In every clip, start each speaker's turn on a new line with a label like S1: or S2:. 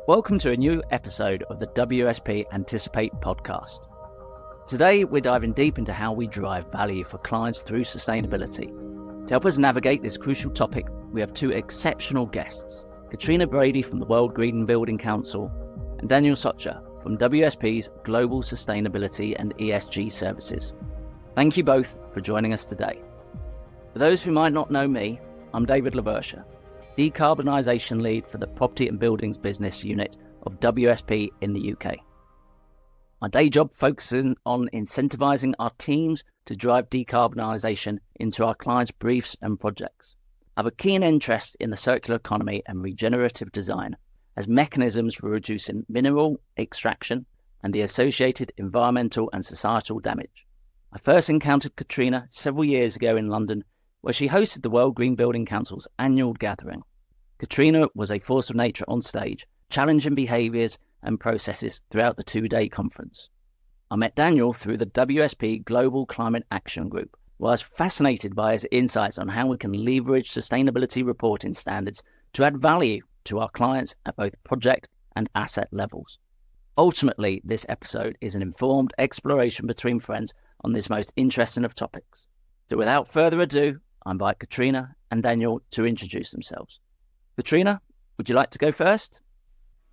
S1: Welcome to a new episode of the WSP Anticipate podcast. Today, we're diving deep into how we drive value for clients through sustainability. To help us navigate this crucial topic, we have two exceptional guests, Catriona Brady from the World Green Building Council and Daniel Socha from WSP's Global Sustainability and ESG Services. Thank you both for joining us today. For those who might not know me, I'm David Leversha, Decarbonisation Lead for the Property and Buildings Business Unit of WSP in the UK. My day job focuses on incentivising our teams to drive decarbonisation into our clients' briefs and projects. I have a keen interest in the circular economy and regenerative design as mechanisms for reducing mineral extraction and the associated environmental and societal damage. I first encountered Catriona several years ago in London, where she hosted the World Green Building Council's annual gathering. Catriona was a force of nature on stage, challenging behaviours and processes throughout the two-day conference. I met Daniel through the WSP Global Climate Action Group, where I was fascinated by his insights on how we can leverage sustainability reporting standards to add value to our clients at both project and asset levels. Ultimately, this episode is an informed exploration between friends on this most interesting of topics. So without further ado, I invite Catriona and Daniel to introduce themselves. Catriona, would you like to go first?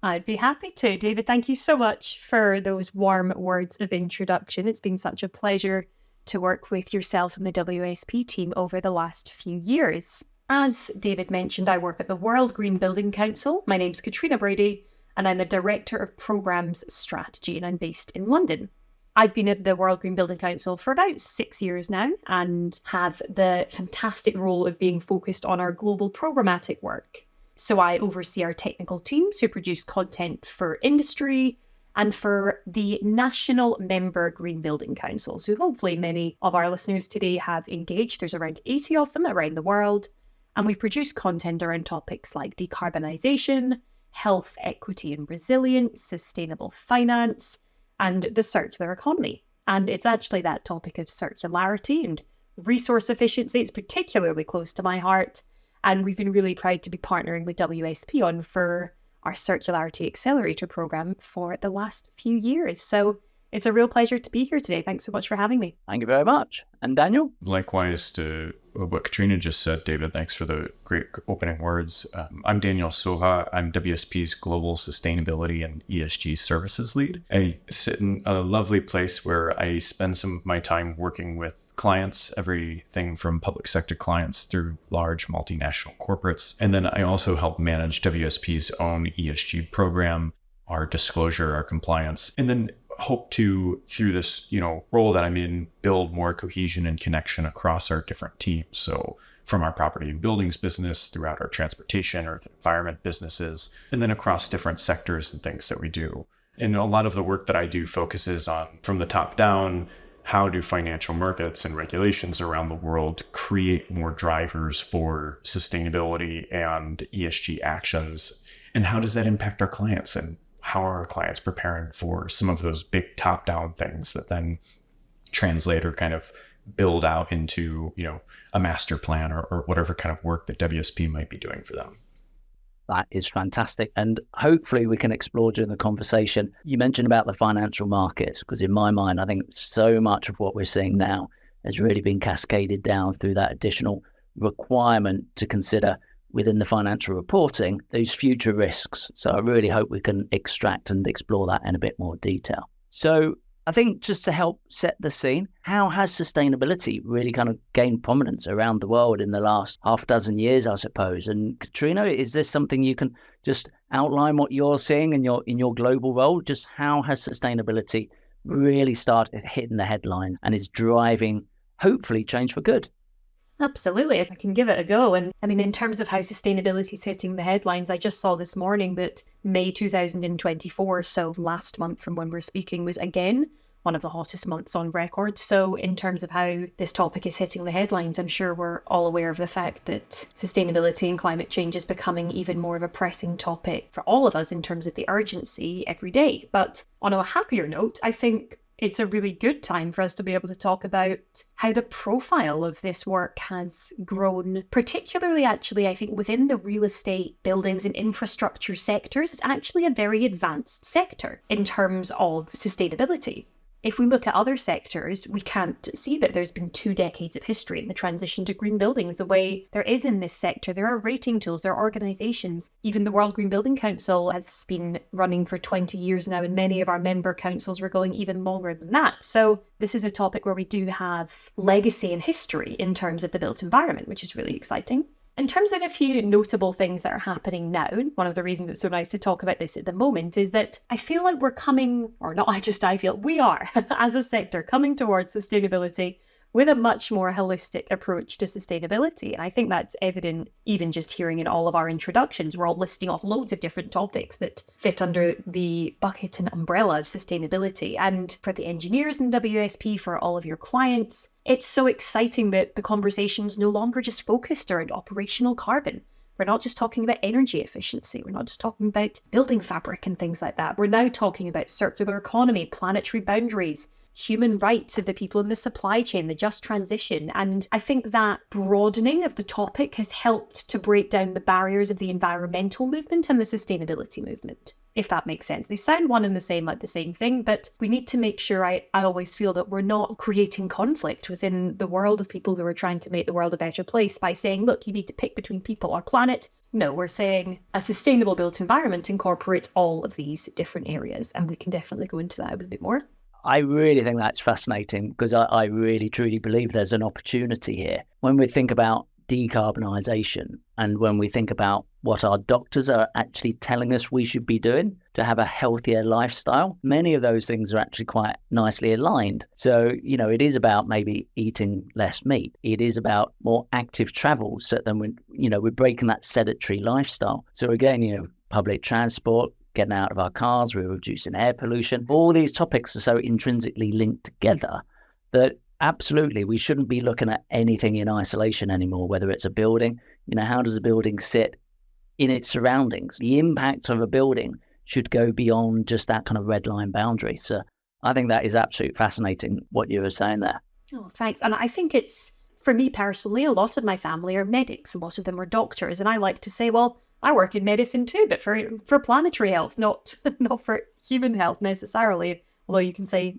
S2: I'd be happy to. David, thank you so much for those warm words of introduction. It's been such a pleasure to work with yourself and the WSP team over the last few years. As David mentioned, I work at the World Green Building Council. My name's Catriona Brady, and I'm the Director of Programmes Strategy, and I'm based in London. I've been at the World Green Building Council for about 6 years now and have the fantastic role of being focused on our global programmatic work. So I oversee our technical teams who produce content for industry and for the national member Green Building Councils, who hopefully many of our listeners today have engaged. There's around 80 of them around the world. And we produce content around topics like decarbonisation, health, equity and resilience, sustainable finance, and the circular economy. And it's actually that topic of circularity and resource efficiency. It's particularly close to my heart. And we've been really proud to be partnering with WSP on for our Circularity Accelerator programme for the last few years. So it's a real pleasure to be here today. Thanks so much for having me.
S1: Thank you very much. And Daniel?
S3: Likewise to what Catriona just said, David, thanks for the great opening words. I'm Daniel Socha. I'm WSP's Global Sustainability and ESG Services Lead. I sit in a lovely place where I spend some of my time working with clients, everything from public sector clients through large multinational corporates. And then I also help manage WSP's own ESG program, our disclosure, our compliance, and then hope to, through this, role that I'm in, build more cohesion and connection across our different teams. So from our property and buildings business throughout our transportation or environment businesses, and then across different sectors and things that we do. And a lot of the work that I do focuses on, from the top down, how do financial markets and regulations around the world create more drivers for sustainability and ESG actions? And how does that impact our clients? And how are our clients preparing for some of those big top-down things that then translate or kind of build out into, a master plan or whatever kind of work that WSP might be doing for them?
S1: That is fantastic. And hopefully we can explore during the conversation. You mentioned about the financial markets, because in my mind, I think so much of what we're seeing now has really been cascaded down through that additional requirement to consider within the financial reporting, those future risks. So I really hope we can extract and explore that in a bit more detail. So I think just to help set the scene, how has sustainability really kind of gained prominence around the world in the last half dozen years, I suppose? And Catriona, is this something you can just outline what you're seeing in your global role? Just how has sustainability really started hitting the headlines and is driving, hopefully, change for good?
S2: Absolutely. I can give it a go. And I mean, in terms of how sustainability is hitting the headlines, I just saw this morning that May 2024, so last month from when we're speaking, was again one of the hottest months on record. So in terms of how this topic is hitting the headlines, I'm sure we're all aware of the fact that sustainability and climate change is becoming even more of a pressing topic for all of us in terms of the urgency every day. But on a happier note, I think it's a really good time for us to be able to talk about how the profile of this work has grown, particularly actually, I think, within the real estate, buildings and infrastructure sectors. It's actually a very advanced sector in terms of sustainability. If we look at other sectors, we can't see that there's been 2 decades of history in the transition to green buildings the way there is in this sector. There are rating tools, there are organisations. Even the World Green Building Council has been running for 20 years now, and many of our member councils were going even longer than that. So this is a topic where we do have legacy and history in terms of the built environment, which is really exciting. In terms of a few notable things that are happening now, one of the reasons it's so nice to talk about this at the moment is that I feel like we're coming, or not I feel, we are, as a sector, coming towards sustainability with a much more holistic approach to sustainability. And I think that's evident even just hearing in all of our introductions. We're all listing off loads of different topics that fit under the bucket and umbrella of sustainability. And for the engineers in WSP, for all of your clients, it's so exciting that the conversation's no longer just focused around operational carbon. We're not just talking about energy efficiency. We're not just talking about building fabric and things like that. We're now talking about circular economy, planetary boundaries, human rights of the people in the supply chain, the just transition. And I think that broadening of the topic has helped to break down the barriers of the environmental movement and the sustainability movement, if that makes sense. They sound one and the same, like the same thing, but we need to make sure, I always feel that we're not creating conflict within the world of people who are trying to make the world a better place by saying, look, you need to pick between people or planet. No, we're saying a sustainable built environment incorporates all of these different areas, and we can definitely go into that a bit more.
S1: I really think that's fascinating because I really truly believe there's an opportunity here. When we think about decarbonisation and when we think about what our doctors are actually telling us we should be doing to have a healthier lifestyle, many of those things are actually quite nicely aligned. So, it is about maybe eating less meat. It is about more active travel. So then we're breaking that sedentary lifestyle. So again, public transport, getting out of our cars, we're reducing air pollution. All these topics are so intrinsically linked together that absolutely we shouldn't be looking at anything in isolation anymore, whether it's a building, how does a building sit in its surroundings? The impact of a building should go beyond just that kind of red line boundary. So I think that is absolutely fascinating what you were saying there.
S2: Oh, thanks. And I think it's, for me personally, a lot of my family are medics, a lot of them are doctors, and I like to say, well, I work in medicine too, but for planetary health, not for human health necessarily. Although you could say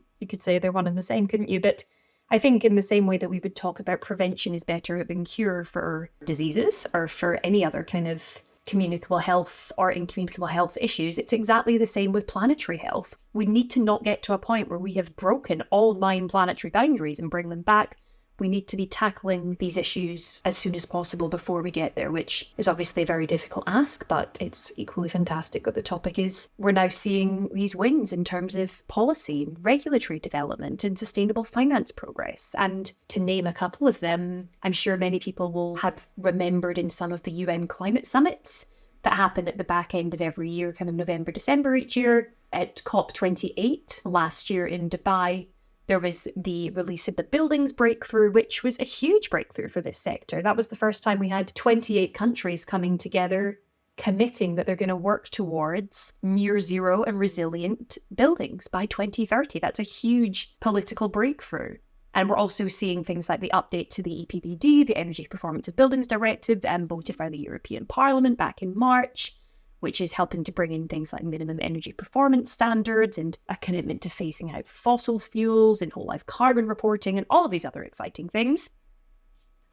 S2: they're one and the same, couldn't you? But I think in the same way that we would talk about prevention is better than cure for diseases or for any other kind of communicable health or incommunicable health issues, it's exactly the same with planetary health. We need to not get to a point where we have broken all 9 planetary boundaries and bring them back. We need to be tackling these issues as soon as possible before we get there, which is obviously a very difficult ask, but it's equally fantastic that the topic is we're now seeing these wins in terms of policy, regulatory development and sustainable finance progress. And to name a couple of them, I'm sure many people will have remembered in some of the UN climate summits that happen at the back end of every year, kind of November, December each year. At COP28 last year in Dubai, there was the release of the buildings breakthrough, which was a huge breakthrough for this sector. That was the first time we had 28 countries coming together, committing that they're going to work towards near zero and resilient buildings by 2030. That's a huge political breakthrough. And we're also seeing things like the update to the EPBD, the Energy Performance of Buildings Directive, voted by the European Parliament back in March, which is helping to bring in things like minimum energy performance standards and a commitment to phasing out fossil fuels and whole life carbon reporting and all of these other exciting things.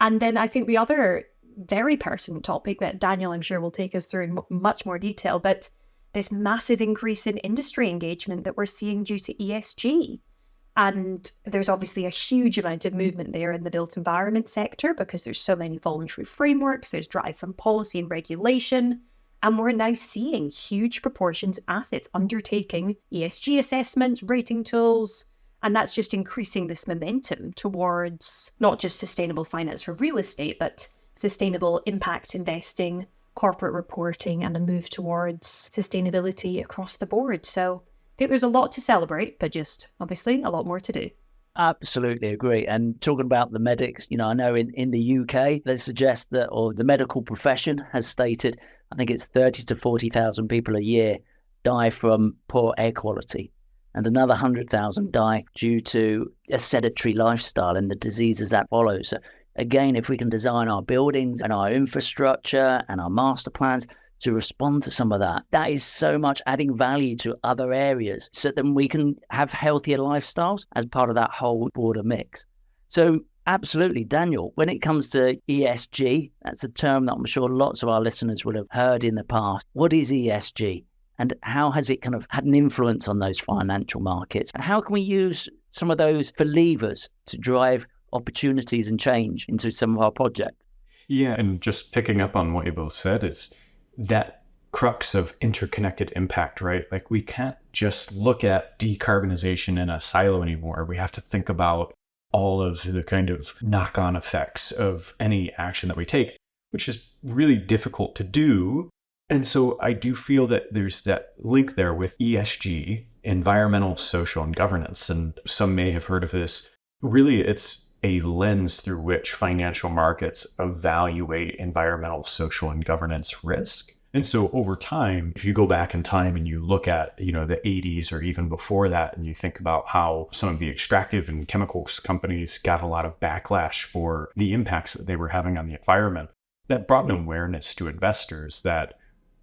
S2: And then I think the other very pertinent topic that Daniel, I'm sure, will take us through in much more detail, but this massive increase in industry engagement that we're seeing due to ESG. And there's obviously a huge amount of movement there in the built environment sector because there's so many voluntary frameworks, there's drive from policy and regulation. And we're now seeing huge proportions of assets undertaking ESG assessments, rating tools, and that's just increasing this momentum towards not just sustainable finance for real estate, but sustainable impact investing, corporate reporting, and a move towards sustainability across the board. So I think there's a lot to celebrate, but just obviously a lot more to do.
S1: Absolutely agree. And talking about the medics, I know in the UK, they suggest that, or the medical profession has stated, I think it's 30 to 40,000 people a year die from poor air quality. and another 100,000 die due to a sedentary lifestyle and the diseases that follow. So again, if we can design our buildings and our infrastructure and our master plans to respond to some of that, that is so much adding value to other areas, so then we can have healthier lifestyles as part of that whole broader mix. So absolutely, Daniel, when it comes to ESG, that's a term that I'm sure lots of our listeners would have heard in the past. What is ESG? And how has it kind of had an influence on those financial markets? And how can we use some of those for levers to drive opportunities and change into some of our projects?
S3: Yeah, and just picking up on what you both said is that crux of interconnected impact, right? Like, we can't just look at decarbonization in a silo anymore. We have to think about all of the kind of knock-on effects of any action that we take, which is really difficult to do. And so I do feel that there's that link there with ESG, environmental, social, and governance. And some may have heard of this. Really, it's a lens through which financial markets evaluate environmental, social, and governance risk. And so over time, if you go back in time and you look at, the 80s or even before that, and you think about how some of the extractive and chemicals companies got a lot of backlash for the impacts that they were having on the environment, that brought an awareness to investors that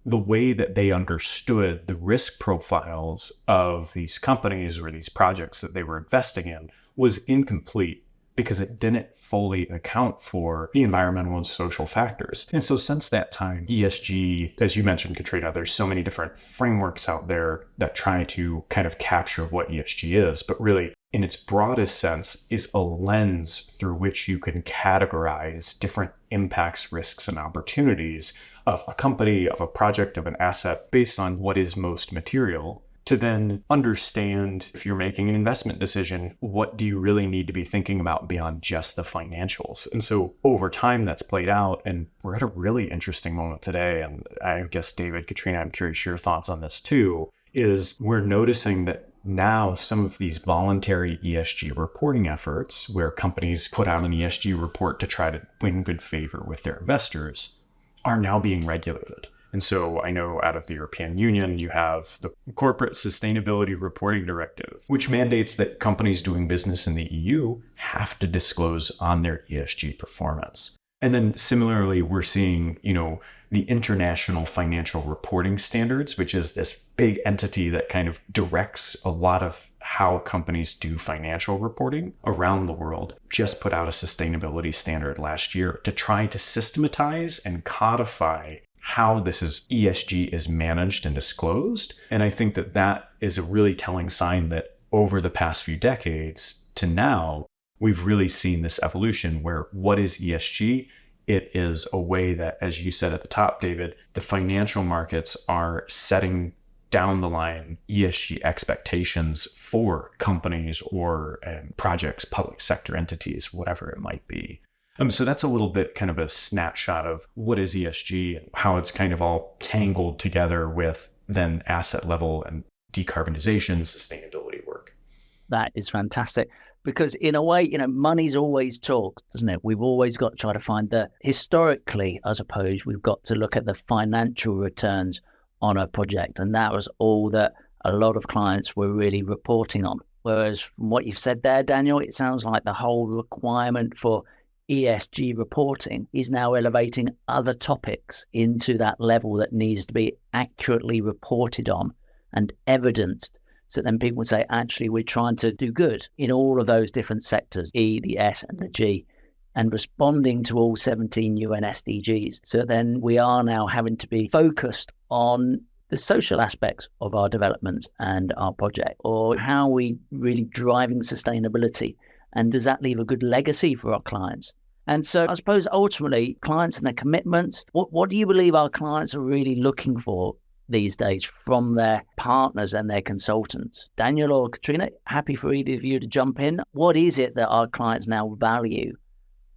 S3: the way that they understood the risk profiles of these companies or these projects that they were investing in was incomplete, because it didn't fully account for the environmental and social factors. And so since that time, ESG, as you mentioned, Catriona, there's so many different frameworks out there that try to kind of capture what ESG is, but really in its broadest sense is a lens through which you can categorize different impacts, risks, and opportunities of a company, of a project, of an asset based on what is most material, to then understand, if you're making an investment decision, what do you really need to be thinking about beyond just the financials? And so over time that's played out, and we're at a really interesting moment today. And I guess, David, Catriona, I'm curious your thoughts on this too, is we're noticing that now some of these voluntary ESG reporting efforts, where companies put out an ESG report to try to win good favor with their investors, are now being regulated. And so I know out of the European Union, you have the Corporate Sustainability Reporting Directive, which mandates that companies doing business in the EU have to disclose on their ESG performance. And then similarly, we're seeing, the International Financial Reporting Standards, which is this big entity that kind of directs a lot of how companies do financial reporting around the world, just put out a sustainability standard last year to try to systematize and codify how ESG is managed and disclosed. And I think that that is a really telling sign that over the past few decades to now, we've really seen this evolution where what is ESG? It is a way that, as you said at the top, David, the financial markets are setting down the line ESG expectations for companies or projects, public sector entities, whatever it might be. So that's a little bit kind of a snapshot of what is ESG and how it's kind of all tangled together with then asset level and decarbonization, sustainability work.
S1: That is fantastic. Because in a way, money's always talked, doesn't it? We've always got to try to find historically, I suppose, we've got to look at the financial returns on a project. And that was all that a lot of clients were really reporting on. Whereas from what you've said there, Daniel, it sounds like the whole requirement for ESG reporting is now elevating other topics into that level that needs to be accurately reported on and evidenced. So then people would say, actually, we're trying to do good in all of those different sectors, E, the S, and the G, and responding to all 17 UN SDGs. So then we are now having to be focused on the social aspects of our development and our project, or how are we really driving sustainability? And does that leave a good legacy for our clients? And so I suppose ultimately, clients and their commitments, what do you believe our clients are really looking for these days from their partners and their consultants? Daniel or Catriona, happy for either of you to jump in. What is it that our clients now value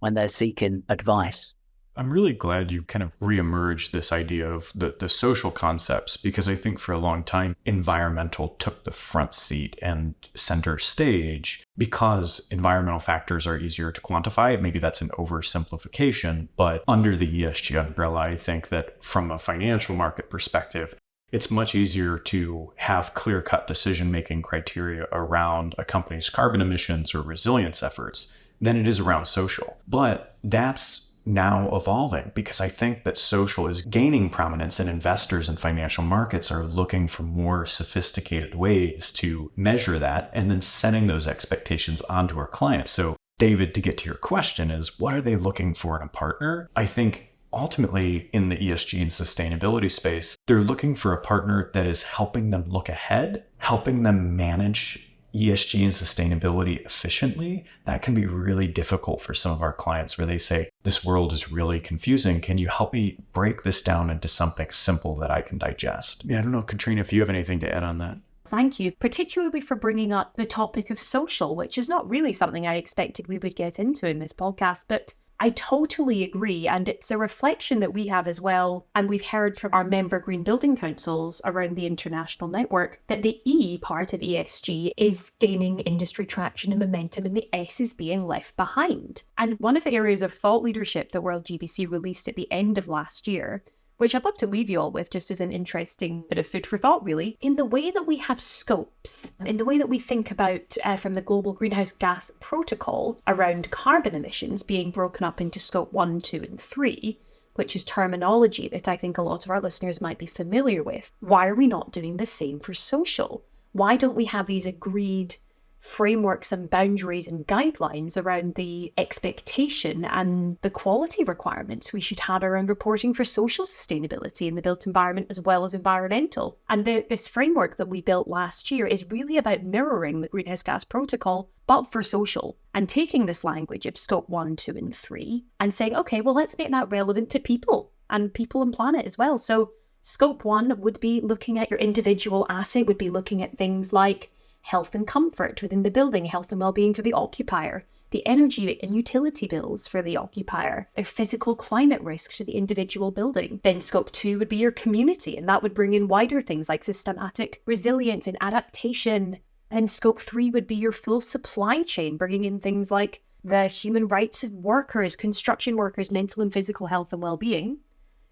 S1: when they're seeking advice?
S3: I'm really glad you kind of reemerged this idea of the social concepts, because I think for a long time, environmental took the front seat and center stage because environmental factors are easier to quantify. Maybe that's an oversimplification, but under the ESG umbrella, I think that from a financial market perspective, It's much easier to have clear-cut decision-making criteria around a company's carbon emissions or resilience efforts than it is around social. But that's now evolving because I think that social is gaining prominence, and investors and financial markets are looking for more sophisticated ways to measure that and then setting those expectations onto our clients. So David, to get to your question, is what are they looking for in a partner? I think ultimately in the ESG and sustainability space, they're looking for a partner that is helping them look ahead, helping them manage ESG and sustainability efficiently. That can be really difficult for some of our clients where they say, this world is really confusing. Can you help me break this down into something simple that I can digest? Yeah, I don't know, Catriona, if you have anything to add on that.
S2: Thank you, particularly for bringing up the topic of social, which is not really something I expected we would get into in this podcast, but I totally agree. And it's a reflection that we have as well. And we've heard from our member green building councils around the international network that the E part of ESG is gaining industry traction and momentum, and the S is being left behind. And one of the areas of thought leadership that World GBC released at the end of last year, which I'd love to leave you all with just as an interesting bit of food for thought, really, in the way that we have scopes, in the way that we think about from the Global Greenhouse Gas Protocol around carbon emissions being broken up into scope 1, 2, and 3, which is terminology that I think a lot of our listeners might be familiar with. Why are we not doing the same for social? Why don't we have these agreed frameworks and boundaries and guidelines around the expectation and the quality requirements we should have around reporting for social sustainability in the built environment as well as environmental? And this framework that we built last year is really about mirroring the Greenhouse Gas Protocol, but for social, and taking this language of scope 1, 2, and 3 and saying, okay, well, let's make that relevant to people and planet as well. So scope 1 would be looking at your individual asset, would be looking at things like health and comfort within the building, health and well-being for the occupier, the energy and utility bills for the occupier, their physical climate risk to the individual building. Then scope 2 would be your community, and that would bring in wider things like systematic resilience and adaptation. And scope 3 would be your full supply chain, bringing in things like the human rights of workers, construction workers, mental and physical health and well-being.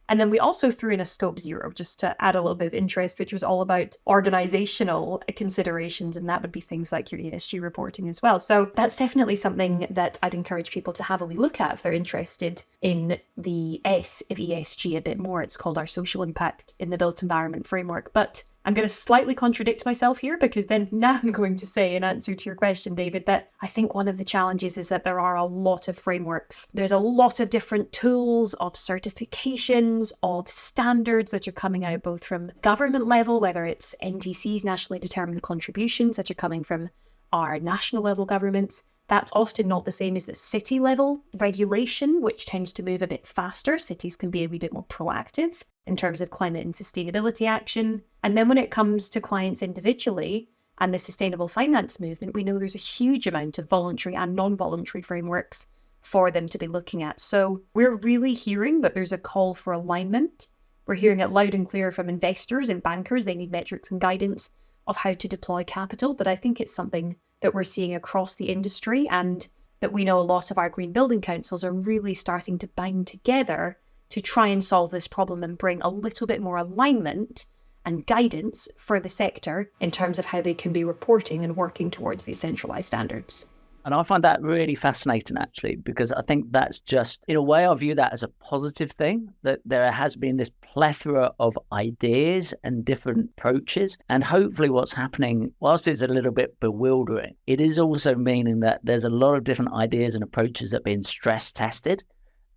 S2: And then we also threw in a scope 0 just to add a little bit of interest, which was all about organizational considerations. And that would be things like your ESG reporting as well. So that's definitely something that I'd encourage people to have a wee look at if they're interested in the S of ESG a bit more. It's called our social impact in the built environment framework. But I'm going to slightly contradict myself here, because then now I'm going to say, in answer to your question, David, that I think one of the challenges is that there are a lot of frameworks. There's a lot of different tools, of certifications, of standards that are coming out both from government level, whether it's NDCs, nationally determined contributions, that are coming from our national level governments. That's often not the same as the city level regulation, which tends to move a bit faster. Cities can be a wee bit more proactive in terms of climate and sustainability action. And then when it comes to clients individually and the sustainable finance movement, we know there's a huge amount of voluntary and non-voluntary frameworks for them to be looking at. So we're really hearing that there's a call for alignment. We're hearing it loud and clear from investors and bankers. They need metrics and guidance of how to deploy capital. But I think it's something that we're seeing across the industry, and that we know a lot of our green building councils are really starting to bind together to try and solve this problem and bring a little bit more alignment and guidance for the sector in terms of how they can be reporting and working towards these centralised standards.
S1: And I find that really fascinating, actually, because I think that's just, in a way, I view that as a positive thing, that there has been this plethora of ideas and different approaches. And hopefully what's happening, whilst it's a little bit bewildering, it is also meaning that there's a lot of different ideas and approaches that are being stress tested.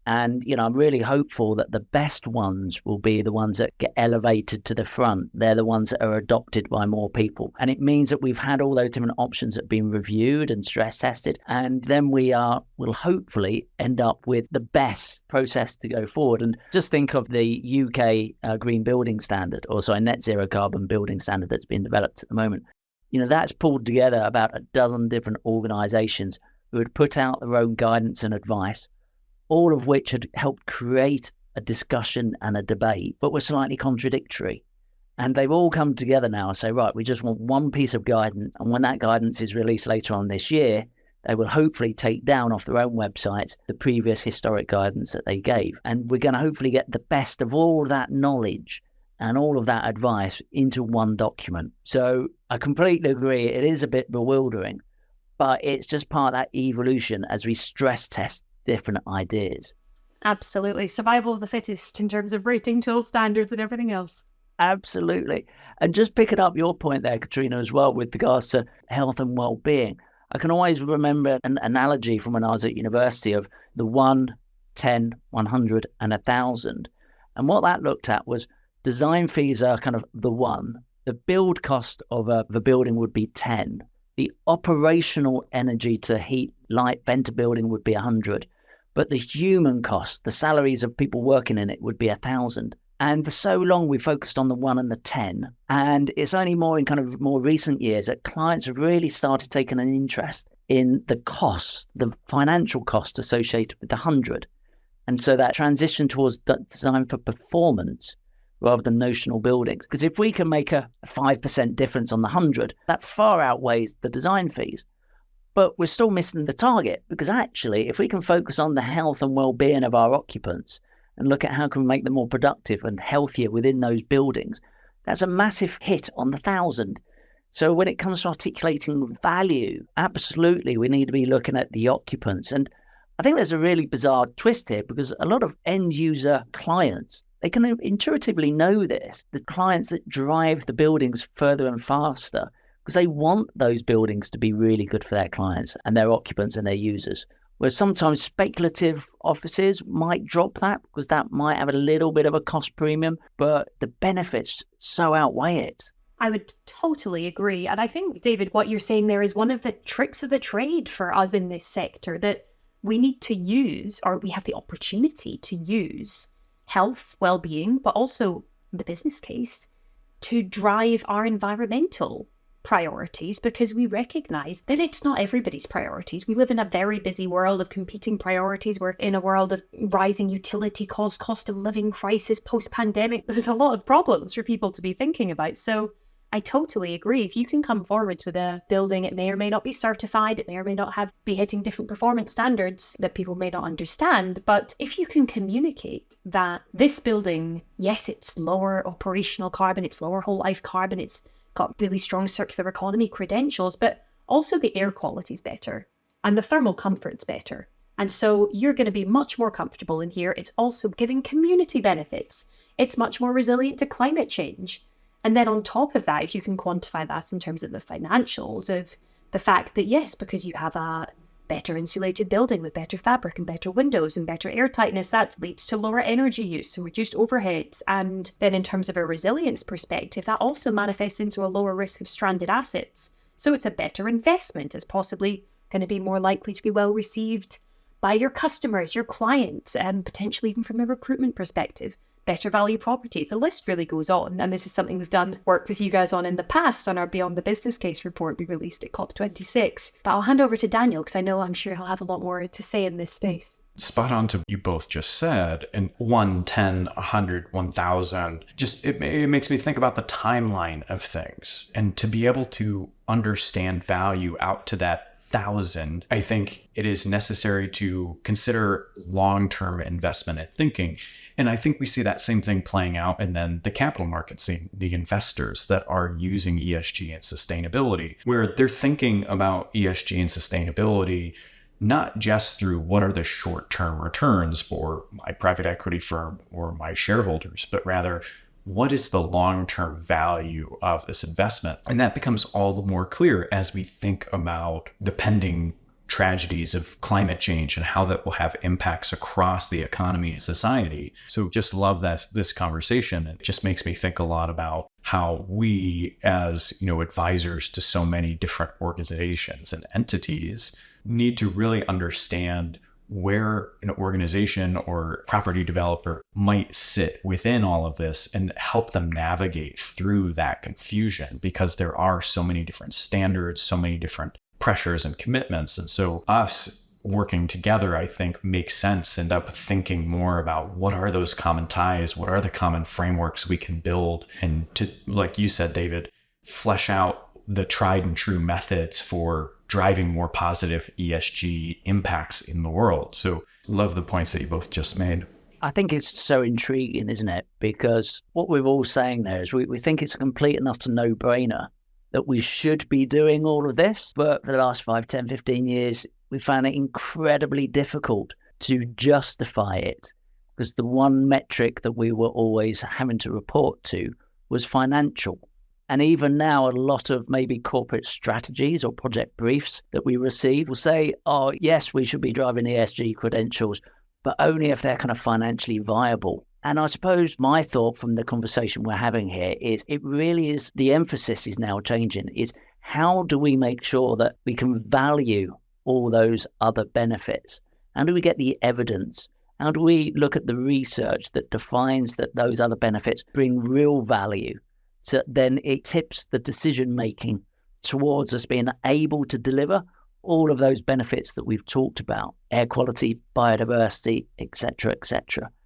S1: And, I'm really hopeful that the best ones will be the ones that get elevated to the front. They're the ones that are adopted by more people. And it means that we've had all those different options that have been reviewed and stress tested. And then will hopefully end up with the best process to go forward. And just think of the UK Green Building Standard, or Net Zero Carbon Building Standard that's been developed at the moment. That's pulled together about a dozen different organisations who had put out their own guidance and advice, all of which had helped create a discussion and a debate, but were slightly contradictory. And they've all come together now and say, right, we just want one piece of guidance. And when that guidance is released later on this year, they will hopefully take down off their own websites the previous historic guidance that they gave. And we're going to hopefully get the best of all that knowledge and all of that advice into one document. So I completely agree. It is a bit bewildering, but it's just part of that evolution as we stress test different ideas.
S2: Absolutely. Survival of the fittest in terms of rating tools, standards and everything else.
S1: Absolutely. And just picking up your point there, Catriona, as well, with regards to health and well-being, I can always remember an analogy from when I was at university of the 1, 10, 100 and 1,000. And what that looked at was design fees are kind of the 1. The build cost of the building would be 10. The operational energy to heat, light, vent a building would be 100. But the human cost, the salaries of people working in it would be 1,000. And for so long, we focused on the 1 and the 10. And it's only more in kind of more recent years that clients have really started taking an interest in the cost, the financial cost associated with the 100. And so that transition towards design for performance rather than notional buildings. Because if we can make a 5% difference on the 100, that far outweighs the design fees. But we're still missing the target, because actually, if we can focus on the health and well-being of our occupants and look at how can we make them more productive and healthier within those buildings, that's a massive hit on the 1,000. So when it comes to articulating value, absolutely, we need to be looking at the occupants. And I think there's a really bizarre twist here, because a lot of end user clients, they can intuitively know this, the clients that drive the buildings further and faster, because they want those buildings to be really good for their clients and their occupants and their users. Whereas sometimes speculative offices might drop that because that might have a little bit of a cost premium, but the benefits so outweigh it.
S2: I would totally agree. And I think, David, what you're saying there is one of the tricks of the trade for us in this sector, that we need to use, or we have the opportunity to use, health, well-being, but also the business case to drive our environmental priorities, because we recognize that it's not everybody's priorities. We live in a very busy world of competing priorities. We're in a world of rising utility costs, cost of living crisis, post-pandemic. There's a lot of problems for people to be thinking about. So I totally agree. If you can come forwards with a building, it may or may not be certified, it may or may not be hitting different performance standards that people may not understand. But if you can communicate that this building, yes, it's lower operational carbon, it's lower whole life carbon, it's got really strong circular economy credentials, but also the air quality is better and the thermal comfort's better. And so you're going to be much more comfortable in here. It's also giving community benefits. It's much more resilient to climate change. And then on top of that, if you can quantify that in terms of the financials of the fact that, yes, because you have a better insulated building with better fabric and better windows and better airtightness, that leads to lower energy use and reduced overheads. And then in terms of a resilience perspective, that also manifests into a lower risk of stranded assets. So it's a better investment. It's possibly going to be more likely to be well received by your customers, your clients, and potentially even from a recruitment perspective. Better value properties. The list really goes on. And this is something we've done work with you guys on in the past on our Beyond the Business Case report we released at COP26. But I'll hand over to Daniel, because I'm sure he'll have a lot more to say in this space.
S3: Spot on to what you both just said. And 1, 10, 100, 1,000, it makes me think about the timeline of things. And to be able to understand value out to that 1,000, I think it is necessary to consider long-term investment and thinking. And I think we see that same thing playing out in then the capital markets, the investors that are using ESG and sustainability, where they're thinking about ESG and sustainability not just through what are the short-term returns for my private equity firm or my shareholders, but rather what is the long-term value of this investment? And that becomes all the more clear as we think about the pending tragedies of climate change and how that will have impacts across the economy and society. So just love this conversation. It just makes me think a lot about how we, as advisors to so many different organizations and entities, need to really understand where an organization or property developer might sit within all of this and help them navigate through that confusion, because there are so many different standards, so many different pressures and commitments. And so us working together, I think, makes sense. End up thinking more about what are those common ties, what are the common frameworks we can build, and to, like you said, David, flesh out the tried and true methods for driving more positive ESG impacts in the world. So love the points that you both just made.
S1: I think it's so intriguing, isn't it? Because what we're all saying there is we think it's a complete and utter no-brainer that we should be doing all of this. But for the last 5, 10, 15 years, we found it incredibly difficult to justify it because the one metric that we were always having to report to was financial. And even now, a lot of maybe corporate strategies or project briefs that we receive will say, oh, yes, we should be driving ESG credentials, but only if they're kind of financially viable. And I suppose my thought from the conversation we're having here is it really is, the emphasis is now changing, is how do we make sure that we can value all those other benefits? How do we get the evidence? How do we look at the research that defines that those other benefits bring real value? So then it tips the decision-making towards us being able to deliver all of those benefits that we've talked about, air quality, biodiversity, et cetera,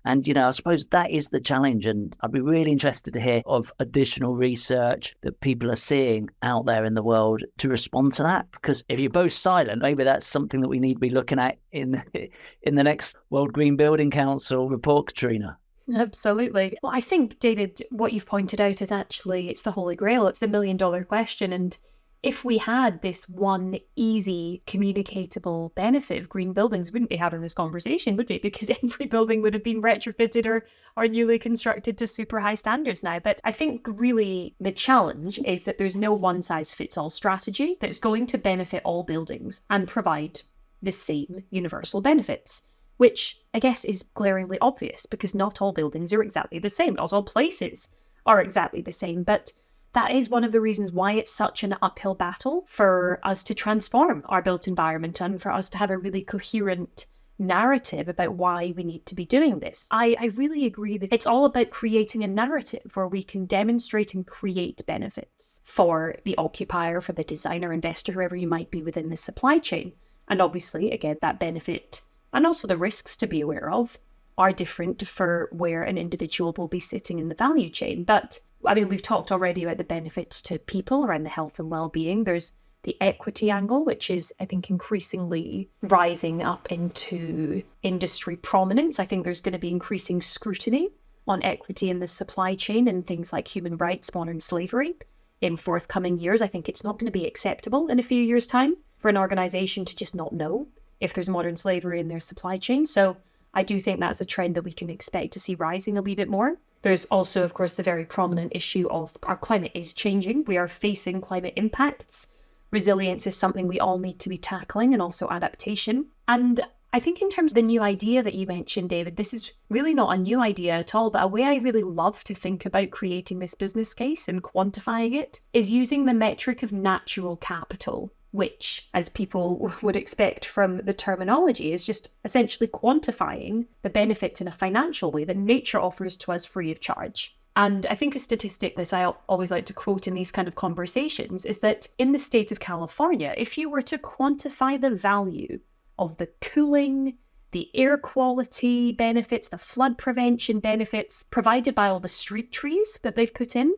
S1: And, I suppose that is the challenge. And I'd be really interested to hear of additional research that people are seeing out there in the world to respond to that. Because if you're both silent, maybe that's something that we need to be looking at in the next World Green Building Council report, Catriona.
S2: Absolutely. Well, I think, David, what you've pointed out is actually, it's the holy grail. It's the million-dollar question. And if we had this one easy communicatable benefit of green buildings, we wouldn't be having this conversation, would we? Because every building would have been retrofitted or newly constructed to super high standards now. But I think really the challenge is that there's no one-size-fits-all strategy that's going to benefit all buildings and provide the same universal benefits, which I guess is glaringly obvious because not all buildings are exactly the same. Not all places are exactly the same. But that is one of the reasons why it's such an uphill battle for us to transform our built environment and for us to have a really coherent narrative about why we need to be doing this. I really agree that it's all about creating a narrative where we can demonstrate and create benefits for the occupier, for the designer, investor, whoever you might be within the supply chain. And obviously, again, that benefit and also the risks to be aware of are different for where an individual will be sitting in the value chain. But I mean, we've talked already about the benefits to people around the health and well-being. There's the equity angle, which is, I think, increasingly rising up into industry prominence. I think there's going to be increasing scrutiny on equity in the supply chain and things like human rights, modern slavery in forthcoming years. I think it's not going to be acceptable in a few years' time for an organization to just not know if there's modern slavery in their supply chain. So I do think that's a trend that we can expect to see rising a wee bit more. There's also, of course, the very prominent issue of our climate is changing. We are facing climate impacts. Resilience is something we all need to be tackling, and also adaptation. And I think in terms of the new idea that you mentioned, David, this is really not a new idea at all, but a way I really love to think about creating this business case and quantifying it is using the metric of natural capital, which, as people would expect from the terminology, is just essentially quantifying the benefits in a financial way that nature offers to us free of charge. And I think a statistic that I always like to quote in these kind of conversations is that in the state of California, if you were to quantify the value of the cooling, the air quality benefits, the flood prevention benefits provided by all the street trees that they've put in,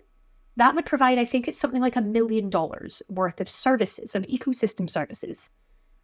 S2: that would provide, I think it's something like $1 million worth of services, of ecosystem services.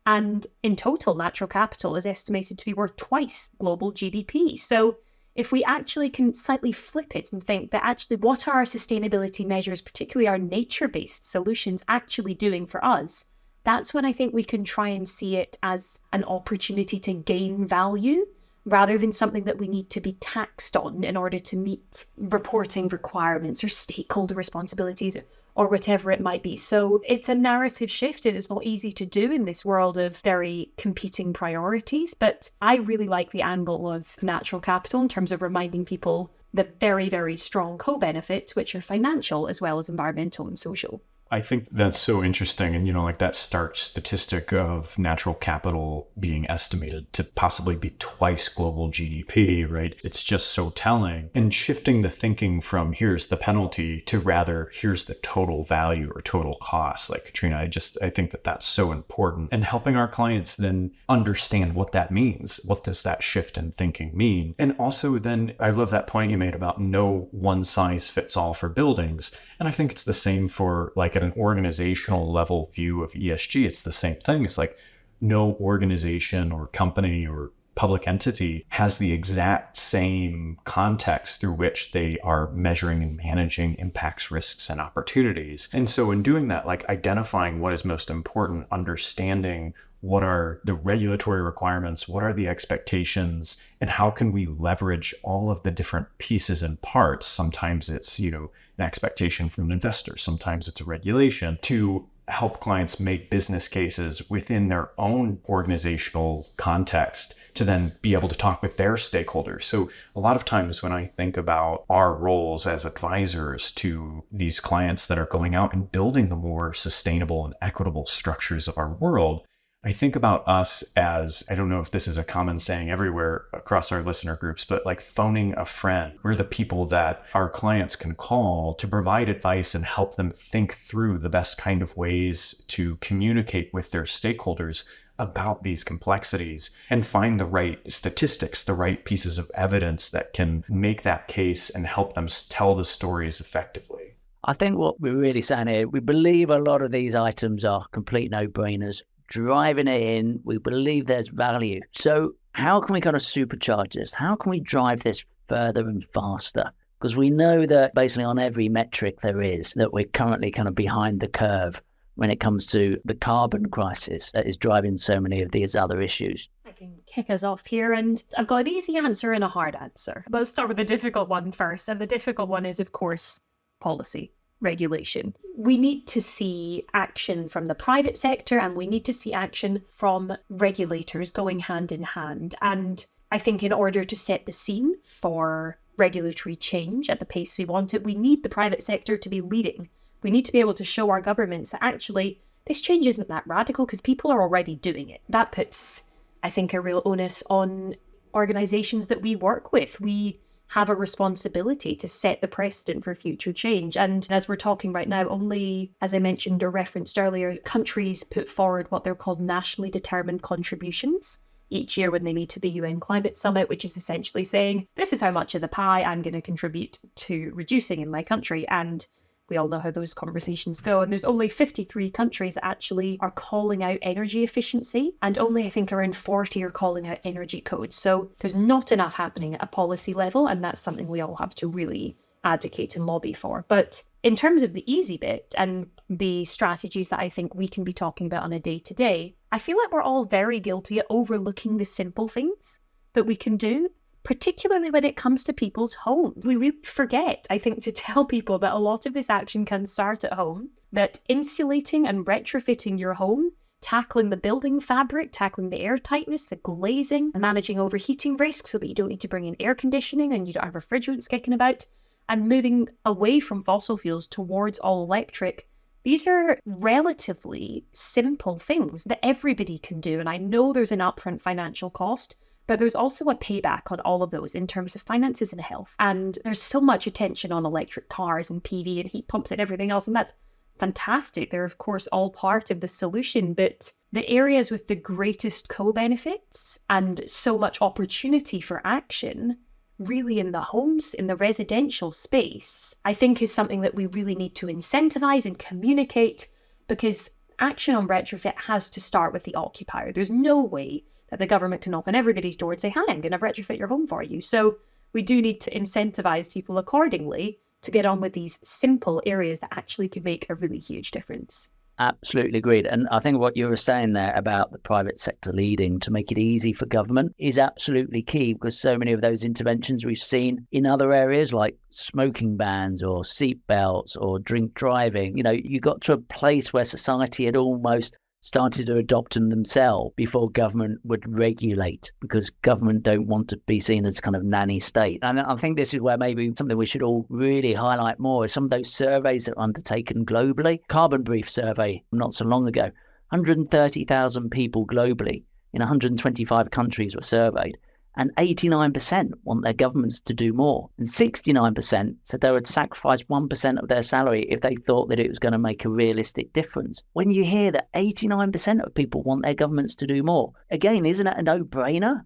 S2: And in total, natural capital is estimated to be worth twice global GDP. So if we actually can slightly flip it and think that actually what are our sustainability measures, particularly our nature-based solutions, actually doing for us, that's when I think we can try and see it as an opportunity to gain value rather than something that we need to be taxed on in order to meet reporting requirements or stakeholder responsibilities or whatever it might be. So it's a narrative shift, and it's not easy to do in this world of very competing priorities. But I really like the angle of natural capital in terms of reminding people the very, very strong co-benefits, which are financial as well as environmental and social.
S3: I think that's so interesting. And, like that stark statistic of natural capital being estimated to possibly be twice global GDP, right? It's just so telling. And shifting the thinking from here's the penalty to rather here's the total value or total cost. Like Catriona, I think that that's so important. And helping our clients then understand what that means. What does that shift in thinking mean? And also then I love that point you made about no one size fits all for buildings. And I think it's the same for like at an organizational level view of ESG. It's the same thing. It's like no organization or company or public entity has the exact same context through which they are measuring and managing impacts, risks, and opportunities. And so in doing that, like identifying what is most important, understanding what are the regulatory requirements, what are the expectations, and how can we leverage all of the different pieces and parts. Sometimes it's, an expectation from an investor, sometimes it's a regulation, to help clients make business cases within their own organizational context to then be able to talk with their stakeholders. So a lot of times when I think about our roles as advisors to these clients that are going out and building the more sustainable and equitable structures of our world, I think about us as, I don't know if this is a common saying everywhere across our listener groups, but like phoning a friend. We're the people that our clients can call to provide advice and help them think through the best kind of ways to communicate with their stakeholders about these complexities and find the right statistics, the right pieces of evidence that can make that case and help them tell the stories effectively.
S1: I think what we're really saying here, we believe a lot of these items are complete no-brainers. Driving it in, we believe there's value. So how can we kind of supercharge this? How can we drive this further and faster? Because we know that basically on every metric there is, that we're currently kind of behind the curve when it comes to the carbon crisis that is driving so many of these other issues.
S2: I can kick us off here, and I've got an easy answer and a hard answer. But let's start with the difficult one first. And the difficult one is, of course, policy. Regulation. We need to see action from the private sector, and we need to see action from regulators going hand in hand. And I think in order to set the scene for regulatory change at the pace we want it, we need the private sector to be leading. We need to be able to show our governments that actually this change isn't that radical because people are already doing it. That puts, I think, a real onus on organisations that we work with. We have a responsibility to set the precedent for future change. And as we're talking right now, only, as I mentioned or referenced earlier, countries put forward what they're called nationally determined contributions each year when they meet at the UN Climate Summit, which is essentially saying, this is how much of the pie I'm going to contribute to reducing in my country. And we all know how those conversations go. And there's only 53 countries that actually are calling out energy efficiency. And only, I think, around 40 are calling out energy codes. So there's not enough happening at a policy level. And that's something we all have to really advocate and lobby for. But in terms of the easy bit and the strategies that I think we can be talking about on a day-to-day, I feel like we're all very guilty at overlooking the simple things that we can do, particularly when it comes to people's homes. We really forget, I think, to tell people that a lot of this action can start at home, that insulating and retrofitting your home, tackling the building fabric, tackling the air tightness, the glazing, managing overheating risk so that you don't need to bring in air conditioning and you don't have refrigerants kicking about, and moving away from fossil fuels towards all electric. These are relatively simple things that everybody can do. And I know there's an upfront financial cost, but there's also a payback on all of those in terms of finances and health. And there's so much attention on electric cars and PV and heat pumps and everything else. And that's fantastic. They're, of course, all part of the solution. But the areas with the greatest co-benefits and so much opportunity for action, really in the homes, in the residential space, I think is something that we really need to incentivize and communicate, because action on retrofit has to start with the occupier. There's no way that the government can knock on everybody's door and say, hi, I'm going to retrofit your home for you. So we do need to incentivize people accordingly to get on with these simple areas that actually could make a really huge difference.
S1: Absolutely agreed. And I think what you were saying there about the private sector leading to make it easy for government is absolutely key, because so many of those interventions we've seen in other areas like smoking bans or seat belts or drink driving, you got to a place where society had almost started to adopt them themselves before government would regulate, because government don't want to be seen as kind of nanny state. And I think this is where maybe something we should all really highlight more is some of those surveys that are undertaken globally. Carbon Brief survey not so long ago, 130,000 people globally in 125 countries were surveyed, and 89% want their governments to do more. And 69% said they would sacrifice 1% of their salary if they thought that it was going to make a realistic difference. When you hear that 89% of people want their governments to do more, again, isn't that a no-brainer?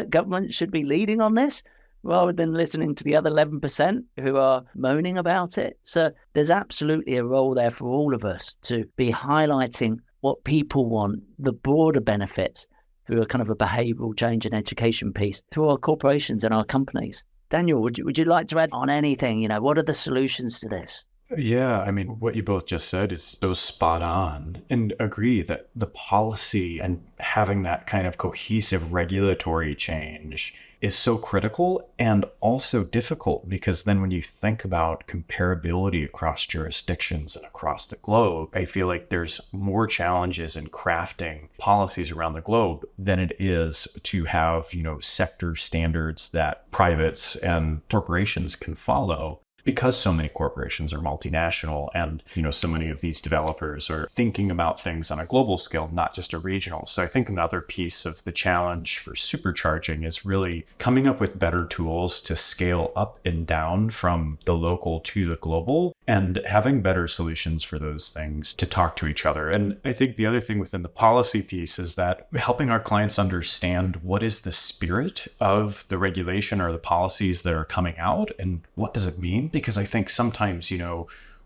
S1: Government should be leading on this rather than listening to the other 11% who are moaning about it. So there's absolutely a role there for all of us to be highlighting what people want, the broader benefits, through a kind of a behavioural change and education piece through our corporations and our companies. Daniel, would you like to add on anything? What are the solutions to this?
S3: Yeah, I mean, what you both just said is so spot on, and agree that the policy and having that kind of cohesive regulatory change is so critical and also difficult, because then when you think about comparability across jurisdictions and across the globe, I feel like there's more challenges in crafting policies around the globe than it is to have, sector standards that privates and corporations can follow. Because so many corporations are multinational and, so many of these developers are thinking about things on a global scale, not just a regional. So I think another piece of the challenge for supercharging is really coming up with better tools to scale up and down from the local to the global, and having better solutions for those things to talk to each other. And I think the other thing within the policy piece is that helping our clients understand what is the spirit of the regulation or the policies that are coming out and what does it mean? Because I think sometimes,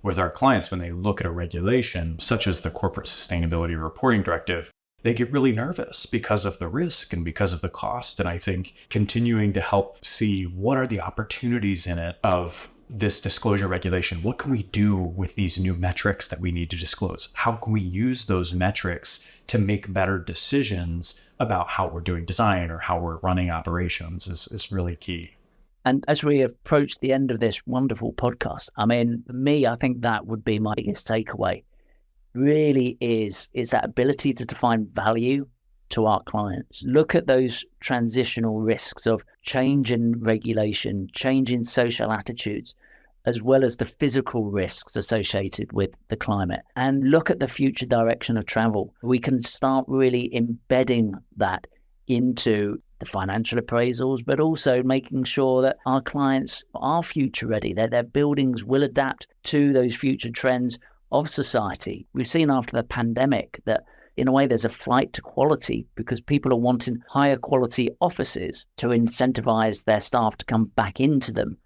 S3: with our clients, when they look at a regulation, such as the Corporate Sustainability Reporting Directive, they get really nervous because of the risk and because of the cost. And I think continuing to help see what are the opportunities in it of this disclosure regulation. What can we do with these new metrics that we need to disclose? How can we use those metrics to make better decisions about how we're doing design or how we're running operations is really key.
S1: And as we approach the end of this wonderful podcast, for me, I think that would be my biggest takeaway. Really is that ability to define value to our clients. Look at those transitional risks of change in regulation, change in social attitudes, as well as the physical risks associated with the climate. And look at the future direction of travel. We can start really embedding that into the financial appraisals, but also making sure that our clients are future ready, that their buildings will adapt to those future trends of society. We've seen after the pandemic that in a way there's a flight to quality because people are wanting higher quality offices to incentivize their staff to come back into them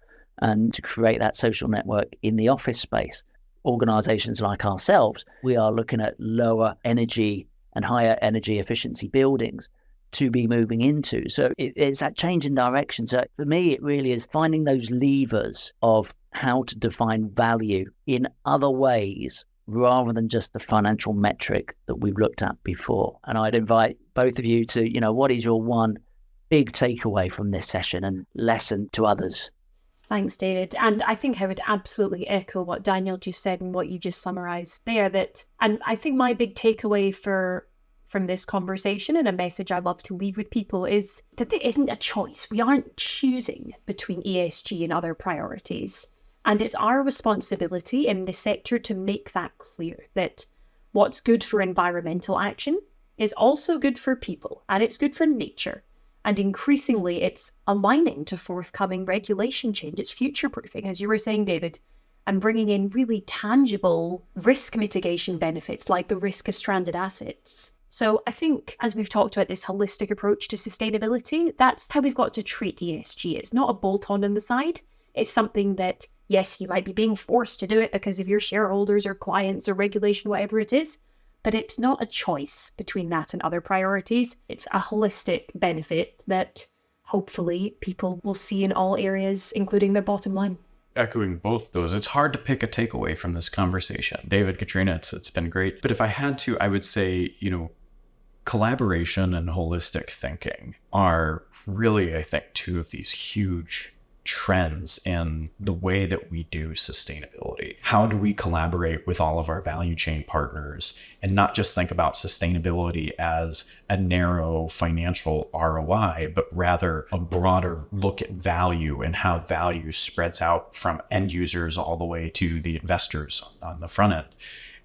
S1: and to create that social network in the office space. Organizations like ourselves, we are looking at lower energy and higher energy efficiency buildings to be moving into. So it's that change in direction. So for me, it really is finding those levers of how to define value in other ways rather than just the financial metric that we've looked at before. And I'd invite both of you to, what is your one big takeaway from this session and lesson to others?
S2: Thanks, David. And I think I would absolutely echo what Daniel just said and what you just summarised there. And I think my big takeaway from this conversation and a message I love to leave with people is that there isn't a choice. We aren't choosing between ESG and other priorities. And it's our responsibility in the sector to make that clear, that what's good for environmental action is also good for people and it's good for nature. And increasingly, it's aligning to forthcoming regulation change. It's future-proofing, as you were saying, David, and bringing in really tangible risk mitigation benefits like the risk of stranded assets. So I think as we've talked about this holistic approach to sustainability, that's how we've got to treat ESG. It's not a bolt-on the side. It's something that, yes, you might be being forced to do it because of your shareholders or clients or regulation, whatever it is, but it's not a choice between that and other priorities. It's a holistic benefit that hopefully people will see in all areas, including their bottom line.
S3: Echoing both those, it's hard to pick a takeaway from this conversation. David, Catriona, it's been great. But if I had to, I would say, collaboration and holistic thinking are really, I think, two of these huge trends in the way that we do sustainability. How do we collaborate with all of our value chain partners and not just think about sustainability as a narrow financial ROI, but rather a broader look at value and how value spreads out from end users all the way to the investors on the front end.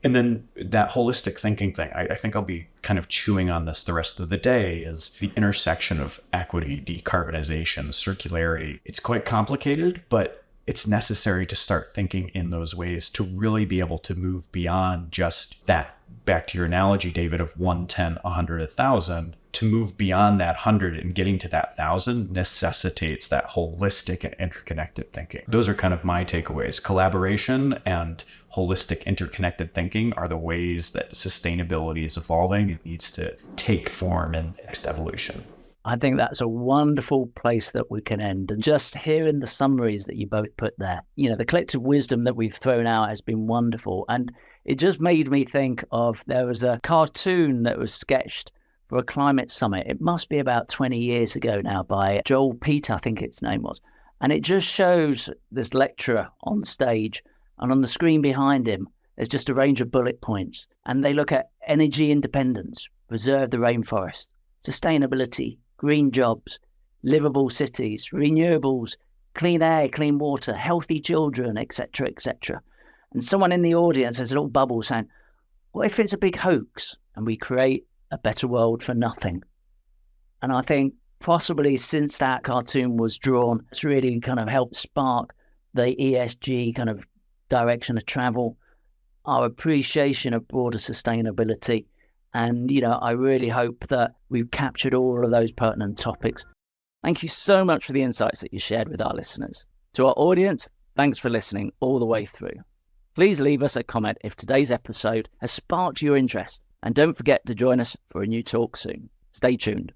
S3: And then that holistic thinking thing, I think I'll be kind of chewing on this the rest of the day, is the intersection of equity, decarbonization, circularity. It's quite complicated, but it's necessary to start thinking in those ways to really be able to move beyond just that. Back to your analogy, David, of 1, 10, 100, 1,000, to move beyond that 100 and getting to that 1,000 necessitates that holistic and interconnected thinking. Those are kind of my takeaways: collaboration and holistic, interconnected thinking are the ways that sustainability is evolving and needs to take form in next evolution.
S1: I think that's a wonderful place that we can end. And just hearing the summaries that you both put there, the collective wisdom that we've thrown out has been wonderful. And it just made me think of, there was a cartoon that was sketched for a climate summit. It must be about 20 years ago now, by Joel Peter, I think its name was. And it just shows this lecturer on stage, and on the screen behind him, there's just a range of bullet points. And they look at energy independence, preserve the rainforest, sustainability, green jobs, livable cities, renewables, clean air, clean water, healthy children, etc., etc. And someone in the audience has a little bubble saying, what if it's a big hoax and we create a better world for nothing? And I think possibly since that cartoon was drawn, it's really kind of helped spark the ESG kind of direction of travel, our appreciation of broader sustainability. And, I really hope that we've captured all of those pertinent topics. Thank you so much for the insights that you shared with our listeners. To our audience, thanks for listening all the way through. Please leave us a comment if today's episode has sparked your interest. And don't forget to join us for a new talk soon. Stay tuned.